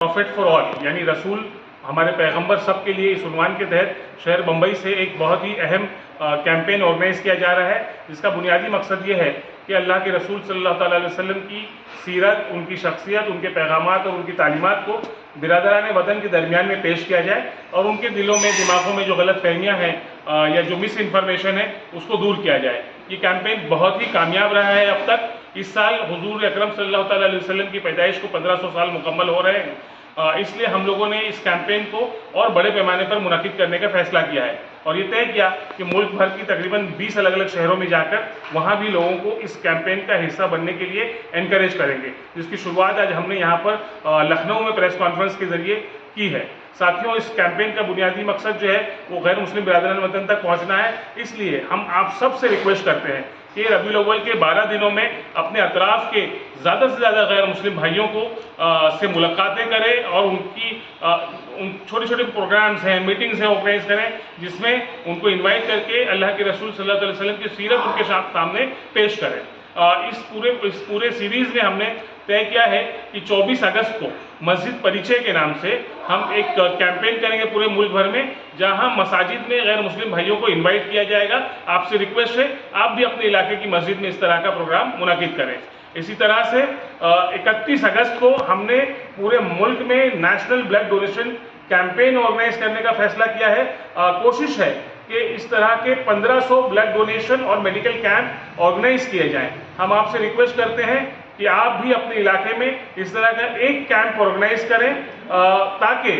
Profit for all यानी रसूल हमारे पैगंबर सब के लिए, इस उन्वान के तहत शहर बम्बई से एक बहुत ही अहम कैंपेन ऑर्गेनाइज किया जा रहा है, जिसका बुनियादी मकसद ये है कि अल्लाह के रसूल सल्लल्लाहु अलैहि वसल्लम की सीरत, उनकी शख्सियत, उनके पैगामात और उनकी तालीमात को बिरादरान वतन के दरमियान में पेश किया जाए और उनके दिलों में, दिमागों में जो गलत फहमियाँ हैं या जो मिस इन्फॉर्मेशन है उसको दूर किया जाए। ये कैंपेन बहुत ही कामयाब रहा है अब तक। इस साल हुजूर अकरम सल्लल्लाहु अलैहि वसल्लम की पैदाइश को 1500 साल मुकम्मल हो रहे हैं, इसलिए हम लोगों ने इस कैंपेन को और बड़े पैमाने पर मुनक़िद करने का फैसला किया है और ये तय किया कि मुल्क भर की तकरीबन 20 अलग अलग शहरों में जाकर वहाँ भी लोगों को इस कैंपेन का हिस्सा बनने के लिए एनकरेज करेंगे, जिसकी शुरुआत आज हमने यहाँ पर लखनऊ में प्रेस कॉन्फ्रेंस के ज़रिए की है। साथियों, इस कैंपेन का बुनियादी मकसद जो है वो गैर मुस्लिम बिरादरान वतन तक पहुँचना है। इसलिए हम आप सब से रिक्वेस्ट करते हैं कि रबीउल अव्वल के 12 दिनों में अपने अतराफ़ के ज़्यादा से ज़्यादा गैर मुस्लिम भाइयों को से मुलाकातें करें और उनकी उन छोटे छोटे प्रोग्राम्स हैं, मीटिंग्स हैं ऑर्गेनाइज करें, जिसमें उनको इनवाइट करके अल्लाह के रसूल सल्लल्लाहु अलैहि वसल्लम की सीरत उनके सामने पेश करें। इस पूरे सीरीज़ में हमने तय किया है कि 24 अगस्त को मस्जिद परिचय के नाम से हम एक कैंपेन करेंगे पूरे मुल्क भर में, जहां मसाजिद में गैर मुस्लिम भाइयों को इनवाइट किया जाएगा। आपसे रिक्वेस्ट है आप भी अपने इलाके की मस्जिद में इस तरह का प्रोग्राम मुनाकिद करें। इसी तरह से 31 अगस्त को हमने पूरे मुल्क में national blood donation campaign organise करने का फैसला किया है। कोशिश है कि इस तरह के 1500 ब्लड डोनेशन और मेडिकल कैंप ऑर्गेनाइज किए जाएं। हम आपसे रिक्वेस्ट करते हैं कि आप भी अपने इलाके में इस तरह का एक कैंप ऑर्गेनाइज करें, ताकि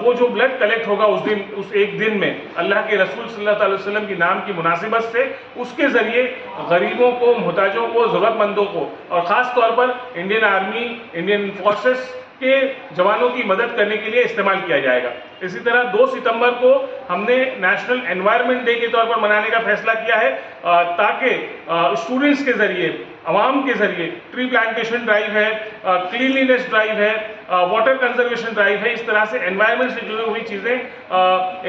वो जो ब्लड कलेक्ट होगा उस एक दिन में अल्लाह के रसूल सल्लल्लाहु अलैहि वसल्लम की नाम की मुनासिबत से उसके ज़रिए गरीबों को, मुहताजों को, ज़रूरतमंदों को और ख़ास तौर पर इंडियन आर्मी, इंडियन फोर्सेस के जवानों की मदद करने के लिए इस्तेमाल किया जाएगा। इसी तरह 2 सितंबर को हमने नेशनल एनवायरनमेंट डे के तौर पर मनाने का फैसला किया है, ताकि स्टूडेंट्स के ज़रिए, आवाम के ज़रिए ट्री प्लांटेशन ड्राइव है, क्लीनलीनेस ड्राइव है, वाटर कंजर्वेशन ड्राइव है, इस तरह से एनवायरनमेंट से जुड़ी हुई चीज़ें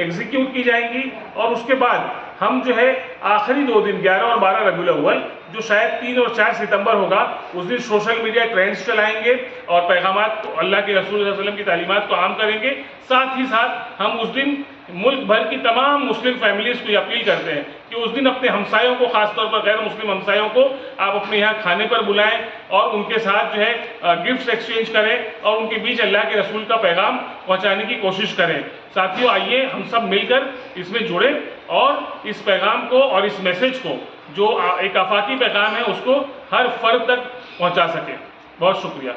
एग्जीक्यूट की जाएंगी। और उसके बाद हम जो है आखिरी 2 दिन 11 और 12 रबीउल अव्वल, जो शायद 3 और 4 सितंबर होगा, उस दिन सोशल मीडिया ट्रेंड्स चलाएंगे और पैगामात को, अल्लाह के रसूल सल्लल्लाहु अलैहि वसल्लम की तालीमात को आम करेंगे। साथ ही साथ हम उस दिन मुल्क भर की तमाम मुस्लिम फैमिलीज़ को ये अपील करते हैं कि उस दिन अपने हमसायों को, ख़ासतौर पर गैर मुस्लिम हमसायों को आप अपने यहाँ खाने पर बुलाएं और उनके साथ जो है गिफ्ट्स एक्सचेंज करें और उनके बीच अल्लाह के रसूल का पैगाम पहुँचाने की कोशिश करें। साथियों, आइए हम सब मिलकर इसमें जुड़ें और इस पैगाम को और इस मैसेज को, जो एक आफाकी पैगाम है, उसको हर फर्द तक पहुँचा सकें। बहुत शुक्रिया।